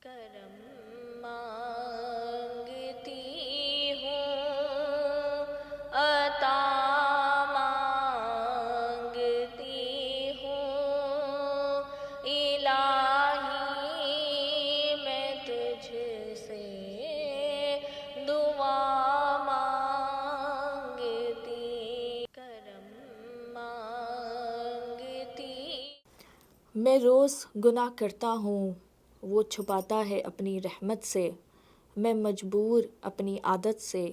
کرم مانگتی ہوں، عطا مانگتی ہوں، الہی میں تجھ سے دعا مانگتی، کرم مانگتی۔ میں روز گناہ کرتا ہوں، وہ چھپاتا ہے اپنی رحمت سے، میں مجبور اپنی عادت سے،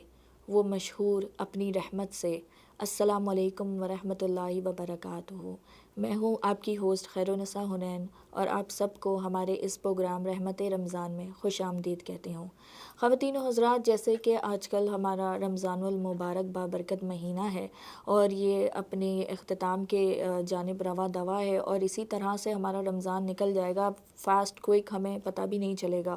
وہ مشہور اپنی رحمت سے۔ السلام علیکم ورحمۃ اللہ وبرکاتہ۔ میں ہوں آپ کی ہوسٹ خیرالنساء حنین اور آپ سب کو ہمارے اس پروگرام رحمت رمضان میں خوش آمدید کہتی ہوں۔ خواتین و حضرات، جیسے کہ آج کل ہمارا رمضان المبارک بابرکت مہینہ ہے اور یہ اپنے اختتام کے جانب رواں دوا ہے، اور اسی طرح سے ہمارا رمضان نکل جائے گا فاسٹ کوئک، ہمیں پتہ بھی نہیں چلے گا۔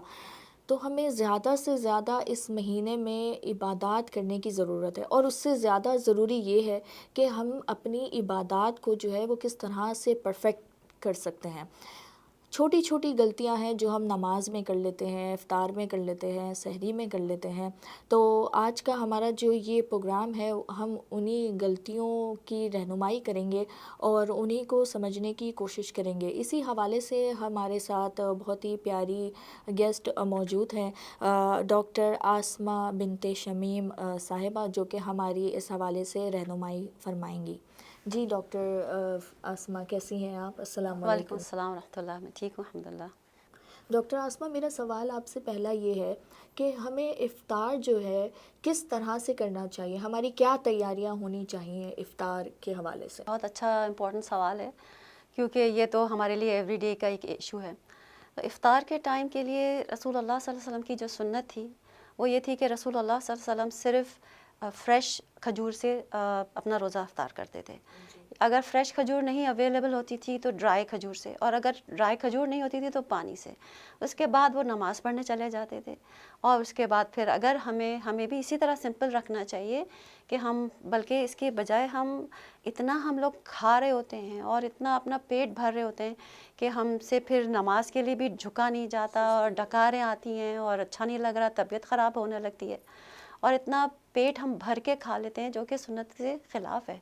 تو ہمیں زیادہ سے زیادہ اس مہینے میں عبادات کرنے کی ضرورت ہے، اور اس سے زیادہ ضروری یہ ہے کہ ہم اپنی عبادات کو جو ہے وہ کس طرح سے پرفیکٹ کر سکتے ہیں۔ چھوٹی چھوٹی غلطیاں ہیں جو ہم نماز میں کر لیتے ہیں، افطار میں کر لیتے ہیں، سحری میں کر لیتے ہیں۔ تو آج کا ہمارا جو یہ پروگرام ہے، ہم انہی غلطیوں کی رہنمائی کریں گے اور انہی کو سمجھنے کی کوشش کریں گے۔ اسی حوالے سے ہمارے ساتھ بہت ہی پیاری گیسٹ موجود ہیں، ڈاکٹر عاصمہ بنت شمیم صاحبہ، جو کہ ہماری اس حوالے سے رہنمائی فرمائیں گی۔ جی ڈاکٹر عاصمہ، کیسی ہیں آپ؟ السلام وعلیکم علیکم۔ السلام ورحمۃ اللہ، میں ٹھیک ہوں الحمدللہ۔ ڈاکٹر عاصمہ، میرا سوال آپ سے پہلا یہ ہے کہ ہمیں افطار جو ہے کس طرح سے کرنا چاہیے، ہماری کیا تیاریاں ہونی چاہیے افطار کے حوالے سے؟ بہت اچھا امپورٹنٹ سوال ہے، کیونکہ یہ تو ہمارے لیے ایوری ڈے کا ایک ایشو ہے۔ تو افطار کے ٹائم کے لیے رسول اللہ صلی اللہ علیہ وسلم کی جو سنت تھی وہ یہ تھی کہ رسول اللہ صلی اللہ علیہ وسلم صرف فریش کھجور سے اپنا روزہ افطار کرتے تھے۔ اگر فریش کھجور نہیں اویلیبل ہوتی تھی تو ڈرائی کھجور سے، اور اگر ڈرائی کھجور نہیں ہوتی تھی تو پانی سے۔ اس کے بعد وہ نماز پڑھنے چلے جاتے تھے، اور اس کے بعد پھر اگر ہمیں بھی اسی طرح سمپل رکھنا چاہیے کہ ہم، بلکہ اس کے بجائے ہم لوگ کھا رہے ہوتے ہیں اور اتنا اپنا پیٹ بھر رہے ہوتے ہیں کہ ہم سے پھر نماز کے لیے بھی جھکا نہیں جاتا، اور ڈکاریں آتی ہیں اور اچھا نہیں لگ رہا، طبیعت خراب ہونے لگتی ہے، اور اتنا پیٹ ہم بھر کے کھا لیتے ہیں جو کہ سنت سے خلاف ہے۔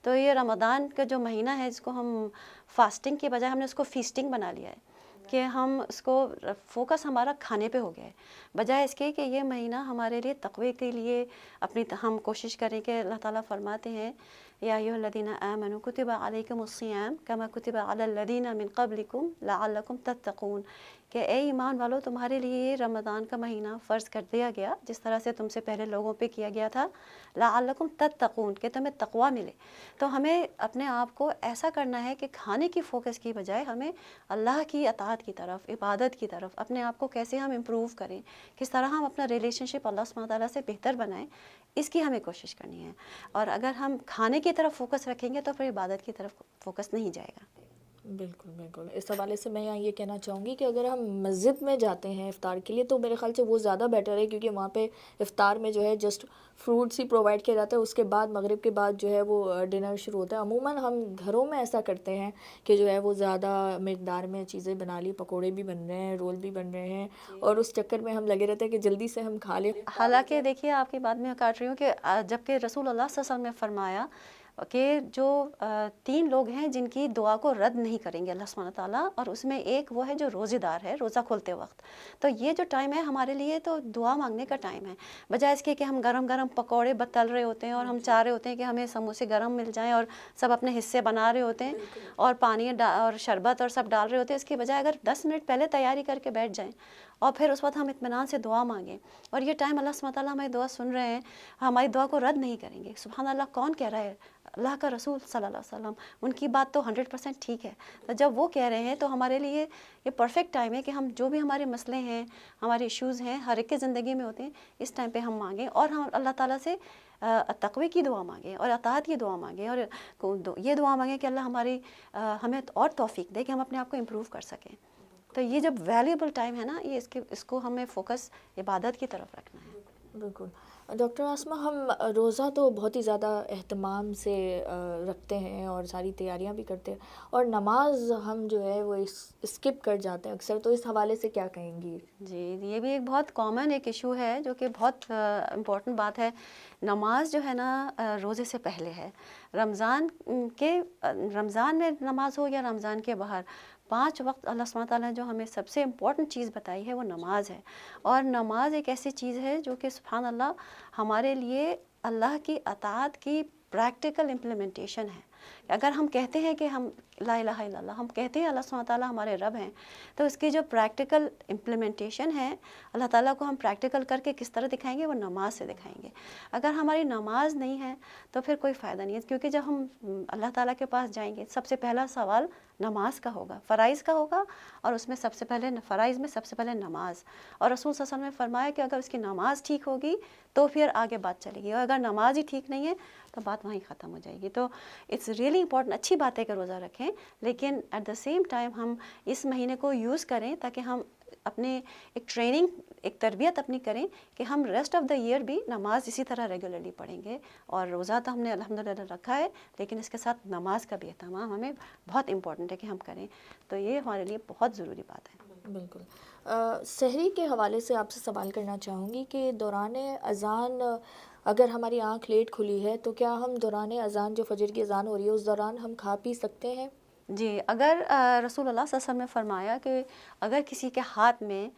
تو یہ رمضان کا جو مہینہ ہے، اس کو ہم فاسٹنگ کے بجائے ہم نے اس کو فیسٹنگ بنا لیا ہے، کہ ہم اس کو فوکس ہمارا کھانے پہ ہو گیا ہے، بجائے اس کے کہ یہ مہینہ ہمارے لیے تقوی کے لیے ہم کوشش کریں کہ اللہ تعالیٰ فرماتے ہیں یا ایھا الذین آمنوا کتب علیکم الصیام کما کتب علی الذین من قبلکم لعلکم تتقون، کہ اے ایمان والو، تمہارے لیے یہ رمضان کا مہینہ فرض کر دیا گیا جس طرح سے تم سے پہلے لوگوں پہ کیا گیا تھا، لعلکم تتقون، کہ تمہیں تقوی ملے۔ تو ہمیں اپنے آپ کو ایسا کرنا ہے کہ کھانے کی فوکس کی بجائے ہمیں اللہ کی اطاعت کی طرف، عبادت کی طرف، اپنے آپ کو کیسے ہم امپروو کریں، کس طرح ہم اپنا ریلیشن شپ اللہ سبحانہ تعالیٰ سے بہتر بنائیں، اس کی ہمیں کوشش کرنی ہے۔ اور اگر ہم کھانے کی طرف فوکس رکھیں گے تو پھر عبادت کی طرف فوکس نہیں جائے گا۔ بالکل بالکل، اس حوالے سے میں یہاں یہ کہنا چاہوں گی کہ اگر ہم مسجد میں جاتے ہیں افطار کے لیے تو میرے خیال سے وہ زیادہ بیٹر ہے، کیونکہ وہاں پہ افطار میں جو ہے جسٹ فروٹس ہی پرووائڈ کیا جاتا ہے، اس کے بعد مغرب کے بعد جو ہے وہ ڈنر شروع ہوتا ہے۔ عموماً ہم گھروں میں ایسا کرتے ہیں کہ جو ہے وہ زیادہ مقدار میں چیزیں بنا لی، پکوڑے بھی بن رہے ہیں، رول بھی بن رہے ہیں، اور اس چکر میں ہم لگے رہتے ہیں کہ جلدی سے ہم کھا لیں۔ حالانکہ دیکھیے، آپ کی بات میں کاٹ رہی ہوں کہ جبکہ رسول اللہ صلی اللہ علیہ وسلم نے فرمایا کہ جو 3 لوگ ہیں جن کی دعا کو رد نہیں کریں گے اللہ سبحانہ تعالیٰ، اور اس میں ایک وہ ہے جو روزے دار ہے، روزہ کھولتے وقت۔ تو یہ جو ٹائم ہے ہمارے لیے تو دعا مانگنے کا ٹائم ہے، بجائے اس کے کہ ہم گرم گرم پکوڑے تل رہے ہوتے ہیں اور ہم چاہ رہے ہوتے ہیں کہ ہمیں سموسے گرم مل جائیں، اور سب اپنے حصے بنا رہے ہوتے ہیں اور پانی اور شربت اور سب ڈال رہے ہوتے ہیں۔ اس کے بجائے اگر 10 منٹ پہلے تیاری کر کے بیٹھ جائیں اور پھر اس وقت ہم اطمینان سے دعا مانگیں، اور یہ ٹائم اللہ سبحانہ تعالیٰ ہماری دعا سن رہے ہیں، ہماری دعا کو رد نہیں کریں گے۔ سبحان اللہ، کون کہہ رہا ہے؟ اللہ کا رسول صلی اللہ علیہ وسلم، ان کی بات تو 100% ٹھیک ہے۔ تو جب وہ کہہ رہے ہیں تو ہمارے لیے یہ پرفیکٹ ٹائم ہے کہ ہم جو بھی ہمارے مسئلے ہیں، ہمارے ایشوز ہیں، ہر ایک کے زندگی میں ہوتے ہیں، اس ٹائم پہ ہم مانگیں، اور ہم اللہ تعالیٰ سے تقوی کی دعا مانگیں اور اطاعت کی دعا مانگیں، اور یہ دعا مانگیں کہ اللہ ہمیں اور توفیق دے کہ ہم اپنے آپ کو امپروو کر سکیں۔ تو یہ جب ویلیوبل ٹائم ہے نا، یہ اس کو ہمیں فوکس عبادت کی طرف رکھنا ہے۔ بالکل۔ ڈاکٹر عاصمہ، ہم روزہ تو بہت ہی زیادہ اہتمام سے رکھتے ہیں اور ساری تیاریاں بھی کرتے ہیں، اور نماز ہم جو ہے وہ اسکپ کر جاتے ہیں اکثر، تو اس حوالے سے کیا کہیں گی؟ جی، یہ بھی ایک بہت کامن ایک ایشو ہے جو کہ بہت امپورٹنٹ بات ہے. نماز جو ہے نا روزے سے پہلے ہے. رمضان میں نماز ہو یا رمضان کے باہر، 5 وقت اللہ سبحانہ تعالیٰ نے جو ہمیں سب سے امپورٹنٹ چیز بتائی ہے وہ نماز ہے. اور نماز ایک ایسی چیز ہے جو کہ سبحان اللہ ہمارے لیے اللہ کی اطاعت کی پریکٹیکل امپلیمنٹیشن ہے. اگر ہم کہتے ہیں کہ ہم لا الہ الا اللہ، ہم کہتے ہیں اللہ سبحانہ تعالیٰ ہمارے رب ہیں، تو اس کی جو پریکٹیکل امپلیمنٹیشن ہے اللہ تعالیٰ کو ہم پریکٹیکل کر کے کس طرح دکھائیں گے؟ وہ نماز سے دکھائیں گے. اگر ہماری نماز نہیں ہے تو پھر کوئی فائدہ نہیں ہے، کیونکہ جب ہم اللہ تعالیٰ کے پاس جائیں گے سب سے پہلا سوال نماز کا ہوگا، فرائض کا ہوگا، اور اس میں سب سے پہلے فرائض میں سب سے پہلے نماز. اور رسول صلی اللہ علیہ وسلم نے فرمایا کہ اگر اس کی نماز ٹھیک ہوگی تو پھر آگے بات چلے گی، اور اگر نماز ہی ٹھیک نہیں ہے تو بات وہیں ختم ہو جائے گی. تو اٹس ریئلی امپورٹنٹ. اچھی بات ہے کہ روزہ رکھیں، لیکن ایٹ دا سیم ٹائم ہم اس مہینے کو یوز کریں تاکہ ہم اپنے ایک ٹریننگ، ایک تربیت اپنی کریں کہ ہم ریسٹ آف دا ایئر بھی نماز اسی طرح ریگولرلی پڑھیں گے. اور روزہ تو ہم نے الحمدللہ رکھا ہے، لیکن اس کے ساتھ نماز کا بھی اہتمام ہمیں بہت امپورٹنٹ ہے کہ ہم کریں. تو یہ ہمارے لیے بہت ضروری بات ہے. بالکل. سحری کے حوالے سے آپ سے سوال کرنا چاہوں گی کہ دوران اذان اگر ہماری آنکھ لیٹ کھلی ہے تو کیا ہم دوران اذان، جو فجر کی اذان ہو رہی ہے، اس دوران ہم کھا پی سکتے ہیں؟ جی، اگر رسول اللہ صلی اللہ علیہ وسلم نے فرمایا کہ اگر کسی کے ہاتھ میں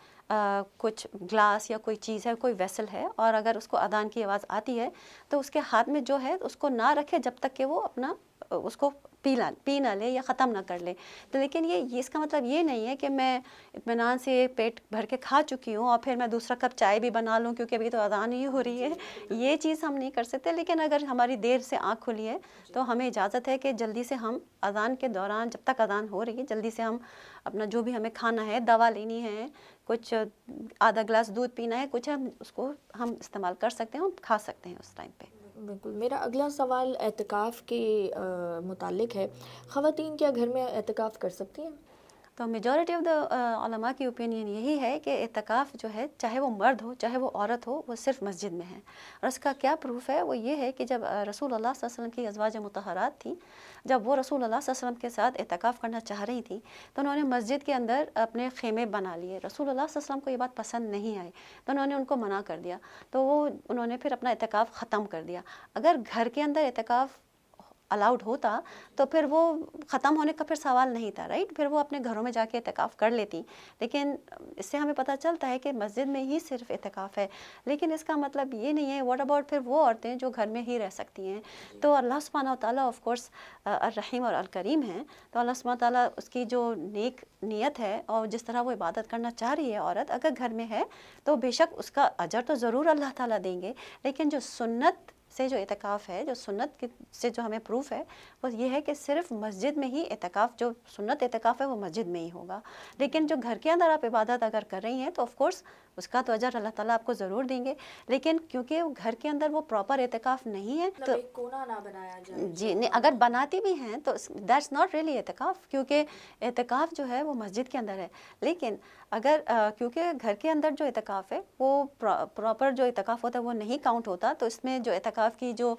کچھ گلاس یا کوئی چیز ہے، کوئی ویسل ہے، اور اگر اس کو اذان کی آواز آتی ہے تو اس کے ہاتھ میں جو ہے اس کو نہ رکھے جب تک کہ وہ اپنا اس کو پی نہ لے یا ختم نہ کر لے. تو لیکن یہ اس کا مطلب یہ نہیں ہے کہ میں اطمینان سے پیٹ بھر کے کھا چکی ہوں اور پھر میں دوسرا کپ چائے بھی بنا لوں کیونکہ ابھی تو اذان ہی ہو رہی ہے. یہ چیز ہم نہیں کر سکتے. لیکن اگر ہماری دیر سے آنکھ کھلی ہے تو ہمیں اجازت ہے کہ جلدی سے ہم اذان کے دوران، جب تک اذان ہو رہی ہے، جلدی سے ہم اپنا جو بھی ہمیں کھانا ہے، دوا لینی ہے، کچھ آدھا گلاس دودھ پینا ہے، کچھ اس کو ہم استعمال کر سکتے ہیں اور کھا سکتے ہیں اس ٹائم پہ. بالکل. میرا اگلا سوال اعتکاف کے متعلق ہے. خواتین کیا گھر میں اعتکاف کر سکتی ہیں؟ تو میجورٹی آف دا علماء کی اوپینین یہی ہے کہ اعتکاف جو ہے، چاہے وہ مرد ہو چاہے وہ عورت ہو، وہ صرف مسجد میں ہے. اور اس کا کیا پروف ہے؟ وہ یہ ہے کہ جب رسول اللہ صلی اللہ علیہ وسلم کی ازواج مطہرات تھیں، جب وہ رسول اللہ صلی اللہ علیہ وسلم کے ساتھ اعتکاف کرنا چاہ رہی تھیں تو انہوں نے مسجد کے اندر اپنے خیمے بنا لیے. رسول اللہ صلی اللہ علیہ وسلم کو یہ بات پسند نہیں آئی تو انہوں نے ان کو منع کر دیا، تو انہوں نے پھر اپنا اعتکاف ختم کر دیا. اگر گھر کے اندر اعتکاف الاؤڈ ہوتا تو پھر وہ ختم ہونے کا پھر سوال نہیں تھا، رائٹ؟ پھر وہ اپنے گھروں میں جا کے اعتکاف کر لیتی. لیکن اس سے ہمیں پتہ چلتا ہے کہ مسجد میں ہی صرف اعتکاف ہے. لیکن اس کا مطلب یہ نہیں ہے واٹ اباؤٹ پھر وہ عورتیں جو گھر میں ہی رہ سکتی ہیں؟ تو اللہ سبحانہ تعالیٰ آف کورس الرحیم اور الکریم ہیں. تو اللہ سبحانہ تعالیٰ اس کی جو نیک نیت ہے اور جس طرح وہ عبادت کرنا چاہ رہی ہے عورت، اگر گھر میں ہے تو بے شک اس کا اجر تو ضرور اللہ تعالیٰ دیں گے. لیکن جو سنت سے جو اعتکاف ہے، جو سنت سے جو ہمیں پروف ہے، وہ یہ ہے کہ صرف مسجد میں ہی اعتکاف، جو سنت اعتکاف ہے وہ مسجد میں ہی ہوگا. لیکن جو گھر کے اندر آپ عبادت اگر کر رہی ہیں تو آف کورس اس کا تو اجر اللہ تعالیٰ آپ کو ضرور دیں گے. لیکن کیونکہ گھر کے اندر وہ پراپر اعتکاف نہیں ہے تو ایک کونا نہ بنایا جائے. جی نہیں، اگر بناتی بھی ہیں تو دیٹس ناٹ ریئلی اعتکاف، کیونکہ اعتکاف جو ہے وہ مسجد کے اندر ہے. لیکن اگر کیونکہ گھر کے اندر جو اعتکاف ہے وہ پراپر جو اعتکاف ہوتا ہے وہ نہیں کاؤنٹ ہوتا، تو اس میں جو اعتکاف کی جو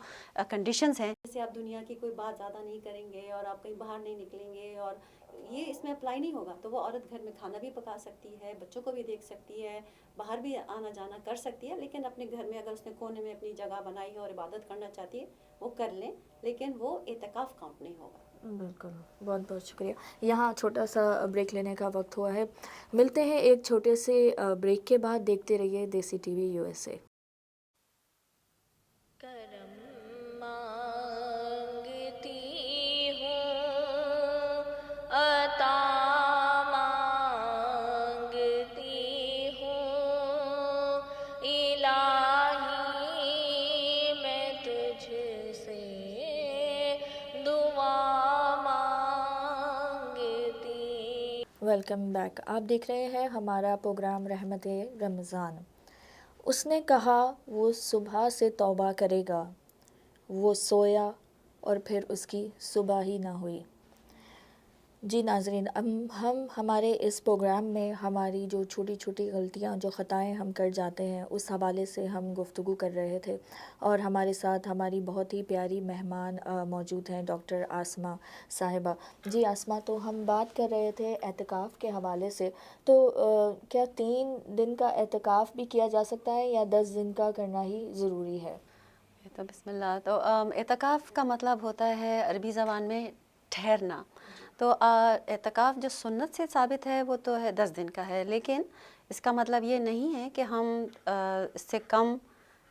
کنڈیشنز ہیں، جیسے آپ دنیا کی کوئی بات زیادہ نہیں کریں گے اور آپ کہیں باہر نہیں نکلیں گے، اور یہ اس میں اپلائی نہیں ہوگا. تو وہ عورت گھر میں کھانا بھی پکا سکتی ہے، بچوں کو بھی دیکھ سکتی ہے، باہر بھی آنا جانا کر سکتی ہے. لیکن اپنے گھر میں اگر اس نے کونے میں اپنی جگہ بنائی ہے اور عبادت کرنا چاہتی ہے وہ کر لیں، لیکن وہ اعتکاف کاؤنٹ نہیں ہوگا. بالکل. بہت بہت شکریہ. یہاں چھوٹا سا بریک لینے کا وقت ہوا ہے. ملتے ہیں ایک چھوٹے سے بریک کے بعد. دیکھتے رہیے دیسی ٹی وی USA. کرم مانگتی ہوں، عطا مانگتی ہوں، الہی میں تجھ سے دعا مانگتی. Welcome back. آپ دیکھ رہے ہیں ہمارا پروگرام رحمت رمضان. اس نے کہا وہ صبح سے توبہ کرے گا، وہ سویا اور پھر اس کی صبح ہی نہ ہوئی. جی ناظرین، ہم ہمارے اس پروگرام میں ہماری جو چھوٹی چھوٹی غلطیاں، جو خطائیں ہم کر جاتے ہیں، اس حوالے سے ہم گفتگو کر رہے تھے، اور ہمارے ساتھ ہماری بہت ہی پیاری مہمان موجود ہیں، ڈاکٹر عاصمہ صاحبہ۔ جی عاصمہ، تو ہم بات کر رہے تھے اعتکاف کے حوالے سے، تو کیا 3 دن کا اعتکاف بھی کیا جا سکتا ہے یا 10 دن کا کرنا ہی ضروری ہے؟ تو بسم اللہ، تو اعتکاف کا مطلب ہوتا ہے عربی زبان میں ٹھہرنا۔ تو اعتکاف جو سنت سے ثابت ہے وہ تو ہے 10 دن کا ہے، لیکن اس کا مطلب یہ نہیں ہے کہ ہم اس سے کم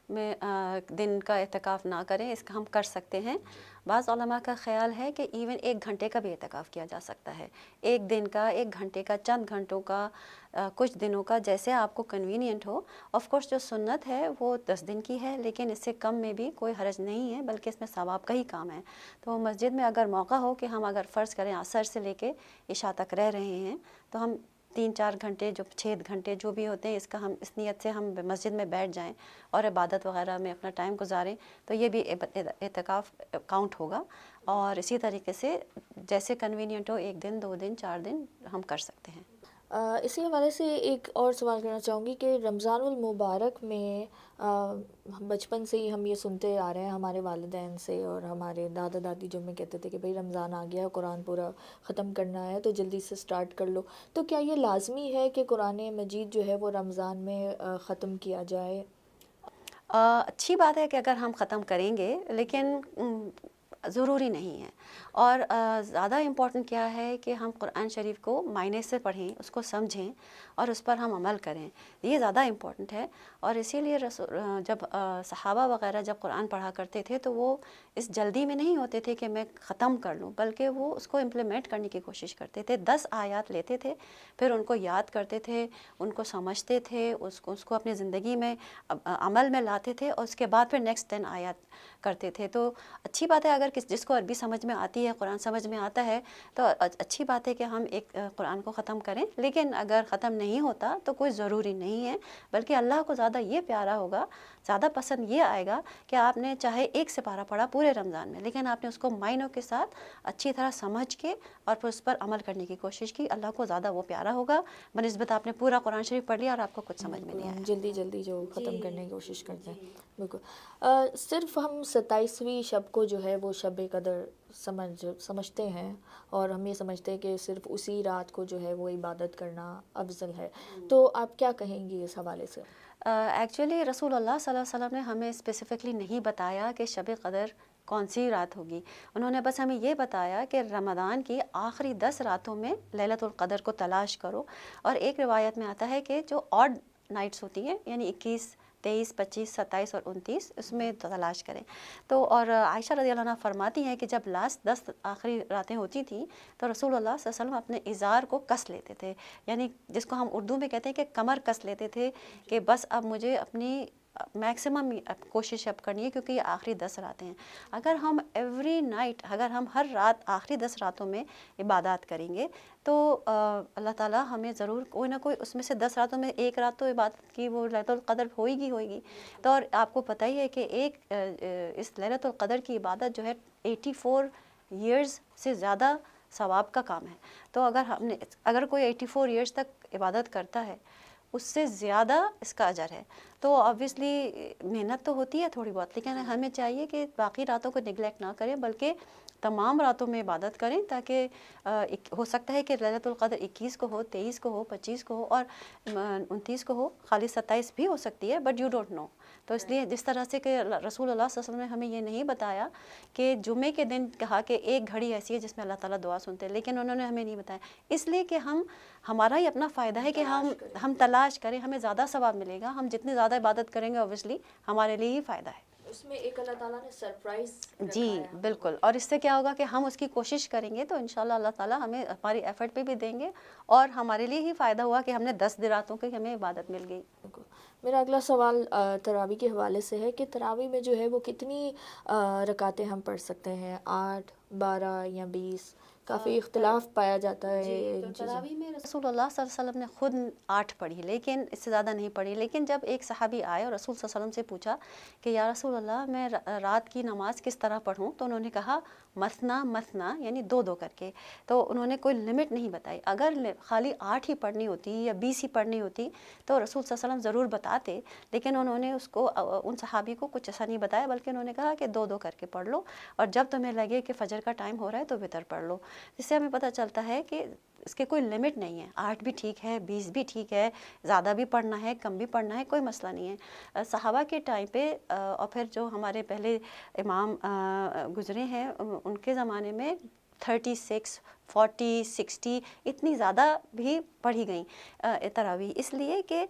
میں دن کا اعتکاف نہ کریں، اس کا ہم کر سکتے ہیں۔ بعض علماء کا خیال ہے کہ ایون 1 گھنٹے کا بھی اعتکاف کیا جا سکتا ہے، 1 دن کا، 1 گھنٹے کا، چند گھنٹوں کا، کچھ دنوں کا، جیسے آپ کو کنوینینٹ ہو۔ آف کورس جو سنت ہے وہ 10 دن کی ہے، لیکن اس سے کم میں بھی کوئی حرج نہیں ہے، بلکہ اس میں ثواب کا ہی کام ہے۔ تو مسجد میں اگر موقع ہو کہ ہم اگر فرض کریں عصر سے لے کے عشاء تک رہ رہے ہیں، تو ہم 3-4 گھنٹے، جو 6 گھنٹے جو بھی ہوتے ہیں، اس کا ہم اس نیت سے ہم مسجد میں بیٹھ جائیں اور عبادت وغیرہ میں اپنا ٹائم گزاریں، تو یہ بھی اعتکاف کاؤنٹ ہوگا۔ اور اسی طریقے سے جیسے کنوینینٹ ہو، 1 دن، 2 دن، 4 دن ہم کر سکتے ہیں۔ اسی حوالے سے ایک اور سوال کرنا چاہوں گی کہ رمضان المبارک میں بچپن سے ہی ہم یہ سنتے آ رہے ہیں ہمارے والدین سے اور ہمارے دادا دادی، جو ہمیں کہتے تھے کہ بھئی رمضان آ گیا ہے، قرآن پورا ختم کرنا ہے تو جلدی سے سٹارٹ کر لو، تو کیا یہ لازمی ہے کہ قرآن مجید جو ہے وہ رمضان میں ختم کیا جائے؟ اچھی بات ہے کہ اگر ہم ختم کریں گے، لیکن ضروری نہیں ہے۔ اور زیادہ امپورٹنٹ کیا ہے کہ ہم قرآن شریف کو معنی سے پڑھیں، اس کو سمجھیں اور اس پر ہم عمل کریں، یہ زیادہ امپورٹنٹ ہے۔ اور اسی لیے جب صحابہ وغیرہ جب قرآن پڑھا کرتے تھے تو وہ اس جلدی میں نہیں ہوتے تھے کہ میں ختم کر لوں، بلکہ وہ اس کو امپلیمنٹ کرنے کی کوشش کرتے تھے۔ 10 آیات لیتے تھے، پھر ان کو یاد کرتے تھے، ان کو سمجھتے تھے، اس کو اپنی زندگی میں عمل میں لاتے تھے، اور اس کے بعد پھر نیکسٹ 10 آیات کرتے تھے۔ تو اچھی بات ہے اگر جس کو عربی سمجھ میں آتی ہے، قرآن سمجھ میں آتا ہے، تو اچھی بات ہے کہ ہم ایک قرآن کو ختم کریں، لیکن اگر ختم نہیں ہوتا تو کوئی ضروری نہیں ہے، بلکہ اللہ کو زیادہ یہ پیارا ہوگا، زیادہ پسند یہ آئے گا کہ آپ نے چاہے 1 سپارہ پڑھا پورے رمضان میں، لیکن آپ نے اس کو معنوں کے ساتھ اچھی طرح سمجھ کے اور پھر اس پر عمل کرنے کی کوشش کی، اللہ کو زیادہ وہ پیارا ہوگا بنسبت آپ نے پورا قرآن شریف پڑھ لیا اور آپ کو کچھ سمجھ میں نہیں آیا۔ جلدی جلدی جو ختم کرنے کی کوشش کرتے ہیں، بالکل۔ صرف ہم 27ویں شب کو جو ہے وہ شب قدر سمجھتے ہیں، اور ہم یہ سمجھتے ہیں کہ صرف اسی رات کو جو ہے وہ عبادت کرنا افضل ہے، تو آپ کیا کہیں گی اس حوالے سے؟ ایکچولی رسول اللہ صلی اللہ علیہ وسلم نے ہمیں اسپیسیفکلی نہیں بتایا کہ شب قدر کون سی رات ہوگی، انہوں نے بس ہمیں یہ بتایا کہ رمضان کی آخری 10 راتوں میں لیلۃ القدر کو تلاش کرو۔ اور ایک روایت میں آتا ہے کہ جو آڈ نائٹس ہوتی ہیں، یعنی 21، 23، 25، 27 اور 29، اس میں تلاش کریں۔ تو اور عائشہ رضی اللہ عنہ فرماتی ہیں کہ جب لاسٹ 10 آخری راتیں ہوتی تھیں تو رسول اللہ صلی اللہ علیہ وسلم اپنے ازار کو کس لیتے تھے، یعنی جس کو ہم اردو میں کہتے ہیں کہ کمر کس لیتے تھے، کہ بس اب مجھے اپنی میکسیمم کوشش اب کرنی ہے، کیونکہ یہ آخری 10 راتیں ہیں۔ اگر ہم ایوری نائٹ، اگر ہم ہر رات آخری 10 راتوں میں عبادات کریں گے تو اللہ تعالیٰ ہمیں ضرور کوئی نہ کوئی اس میں سے 10 راتوں میں 1 رات تو عبادت کی وہ لیلۃ القدر ہوئے گی۔ تو اور آپ کو پتہ ہی ہے کہ اس لیلۃ القدر کی عبادت جو ہے 84 ایئرز سے زیادہ ثواب کا کام ہے۔ تو اگر کوئی 84 ایئرز تک عبادت کرتا ہے، اس سے زیادہ اس کا اجر ہے۔ تو آبویسلی محنت تو ہوتی ہے تھوڑی بہت، لیکن ہمیں چاہیے کہ باقی راتوں کو نگلیکٹ نہ کریں، بلکہ تمام راتوں میں عبادت کریں، تاکہ ہو سکتا ہے کہ لیلۃ القدر 21 کو ہو، 23 کو ہو، 25 کو ہو اور 29 کو ہو، خالی 27 بھی ہو سکتی ہے، بٹ یو ڈونٹ نو۔ تو اس لیے جس طرح سے کہ رسول اللہ صلی اللہ علیہ وسلم نے ہمیں یہ نہیں بتایا کہ جمعے کے دن کہا کہ 1 گھڑی ایسی ہے جس میں اللہ تعالیٰ دعا سنتے ہیں، لیکن انہوں نے ہمیں نہیں بتایا، اس لیے کہ ہمارا ہی اپنا فائدہ ہے کہ ہم تلاش کریں، ہمیں زیادہ ثواب ملے گا، ہم جتنی زیادہ عبادت کریں گے اوبویسلی ہمارے لیے ہی فائدہ ہے۔ اس میں ایک اللہ تعالیٰ نے سرپرائز جی بالکل، اور اس سے کیا ہوگا کہ ہم اس کی کوشش کریں گے تو انشاءاللہ اللہ تعالیٰ ہمیں ہماری ایفرٹ پہ بھی دیں گے، اور ہمارے لیے ہی فائدہ ہوا کہ ہم نے 10 راتوں کی ہمیں عبادت مل گئی۔ میرا اگلا سوال تراویح کے حوالے سے ہے کہ تراویح میں جو ہے وہ کتنی رکعتیں ہم پڑھ سکتے ہیں، 8، 12 یا 20؟ کافی اختلاف پایا جاتا ہے۔ تراویح میں رسول اللہ صلی اللہ علیہ وسلم نے خود 8 پڑھی، لیکن اس سے زیادہ نہیں پڑھی۔ لیکن جب ایک صحابی آئے اور رسول صلی اللہ علیہ وسلم سے پوچھا کہ یا رسول اللہ میں رات کی نماز کس طرح پڑھوں، تو انہوں نے کہا مثنا مثنا یعنی 2 کر کے. تو انہوں نے کوئی لمٹ نہیں بتائی. اگر خالی 8 ہی پڑھنی ہوتی یا 20 ہی پڑھنی ہوتی تو رسول صلی اللہ علیہ وسلم ضرور بتاتے, لیکن انہوں نے اس کو ان صحابی کو کچھ ایسا نہیں بتایا, بلکہ انہوں نے کہا کہ 2 کر کے پڑھ لو, اور جب تمہیں لگے کہ فجر کا ٹائم ہو رہا ہے تو وتر پڑھ لو. اس سے ہمیں پتہ چلتا ہے کہ اس کے کوئی لمٹ نہیں ہے. 8 بھی ٹھیک ہے, 20 بھی ٹھیک ہے, زیادہ بھی پڑھنا ہے, کم بھی پڑھنا ہے, کوئی مسئلہ نہیں ہے. صحابہ کے ٹائم پہ اور پھر جو ہمارے پہلے امام گزرے ہیں ان کے زمانے میں 36, 40, 60 اتنی زیادہ بھی پڑھی گئیں تراویح, اس لیے کہ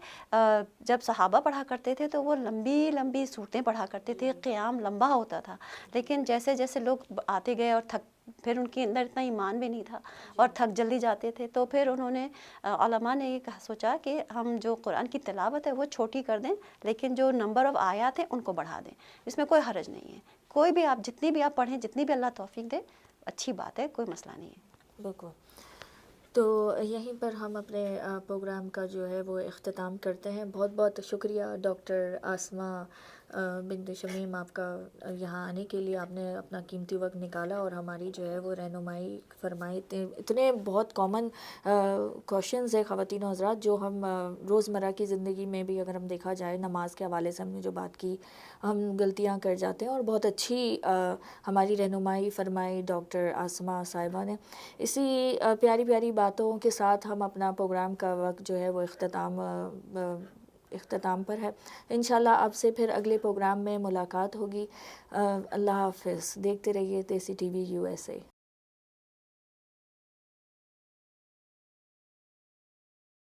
جب صحابہ پڑھا کرتے تھے تو وہ لمبی لمبی صورتیں پڑھا کرتے تھے, قیام لمبا ہوتا تھا. لیکن جیسے جیسے لوگ آتے گئے اور پھر ان کے اندر اتنا ایمان بھی نہیں تھا اور تھک جلدی جاتے تھے, تو پھر انہوں نے علماء نے یہ سوچا کہ ہم جو قرآن کی تلاوت ہے وہ چھوٹی کر دیں, لیکن جو نمبر آف آیات ہیں ان کو بڑھا دیں. اس میں کوئی حرج نہیں ہے, کوئی بھی آپ جتنی بھی آپ پڑھیں, جتنی بھی اللہ توفیق دے, اچھی بات ہے, کوئی مسئلہ نہیں ہے. بالکل. تو یہیں پر ہم اپنے پروگرام کا جو ہے وہ اختتام کرتے ہیں. بہت بہت شکریہ ڈاکٹر آسمہ بنت شمیم, آپ کا یہاں آنے کے لیے. آپ نے اپنا قیمتی وقت نکالا اور ہماری جو ہے وہ رہنمائی فرمائی. اتنے بہت کامن کوشچنز ہیں خواتین و حضرات جو ہم روزمرہ کی زندگی میں بھی اگر ہم دیکھا جائے, نماز کے حوالے سے ہم نے جو بات کی, ہم غلطیاں کر جاتے ہیں, اور بہت اچھی ہماری رہنمائی فرمائی ڈاکٹر آسمہ صاحبہ نے. اسی پیاری پیاری باتوں کے ساتھ ہم اپنا پروگرام کا وقت جو ہے وہ اختتام پر ہے. انشاءاللہ آپ سے پھر اگلے پروگرام میں ملاقات ہوگی. اللہ حافظ. دیکھتے رہیے دیسی ٹی وی USA.